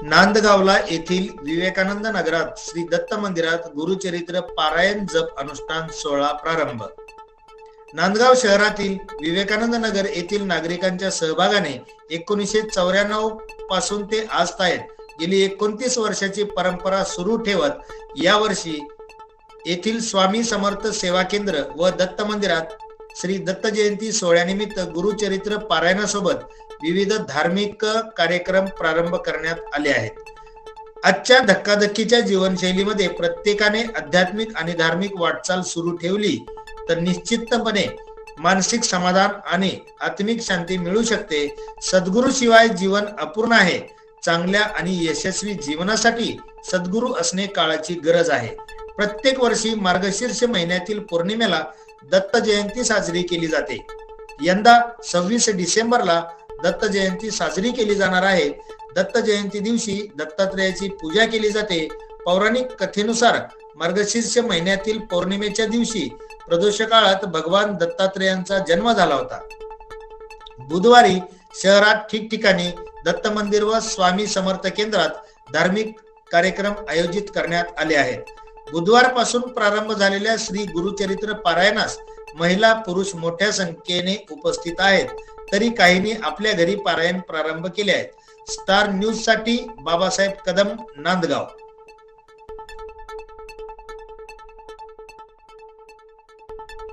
नांदगावला येथील विवेकानंद नगरात श्री दत्त मंदिरात गुरुचरित्र पारायण जप अनुष्ठान सोहळा प्रारंभ। नांदगाव शहरातील विवेकानंद नगर येथील नागरिकांच्या सहभागाने 1994 पासून ते आज ताईत गेली 29 वर्षाची परंपरा सुरू ठेवत यावर्षी येथील स्वामी समर्थ सेवा केंद्र व दत्त मंदिरात श्री दत्त जयंती सोहळ्यानिमित्त गुरुचरित्र पारायणासोबत विविध धार्मिक कार्यक्रम प्रारंभ करण्यात आले आहेत। आजच्या धक्काधक्कीच्या जीवनशैलीमध्ये प्रत्येकाने आध्यात्मिक आणि धार्मिक वाटचाल सुरू ठेवली तर निश्चितपणे मानसिक समाधान आणि आत्मिक शांती मिळू शकते। सद्गुरू शिवाय जीवन अपूर्ण आहे। चांगल्या आणि यशस्वी जीवनासाठी सद्गुरू असणे काळाची गरज आहे। प्रत्येक वर्षी मार्गशीर्ष महिन्यातील पौर्णिमेला दत्त जयंती साजरी केली जाते। यंदा 26 डिसेंबरला दत्त जयंती साजरी केली जाणार आहे। दत्त जयंती दिवशी दत्तात्रेयाची पूजा केली जाते। पौराणिक कथेनुसार मार्गशीर्ष महिन्यातील पौर्णिमेच्या दिवशी प्रदोष काळात भगवान दत्तात्रेयांचा जन्म झाला होता। बुधवारी शहरात ठिकठिकाणी दत्त मंदिर व स्वामी समर्थ केंद्रात धार्मिक कार्यक्रम आयोजित करण्यात आले आहेत। बुधवारपासून प्रारंभ झालेल्या श्री गुरुचरित्र पारायणास महिला पुरुष मोठ्या संख्येने उपस्थित आहेत, तरी काहींनी आपल्या घरी पारायण प्रारंभ केले आहेत। स्टार न्यूज साठी बाबासाहेब कदम, नांदगाव।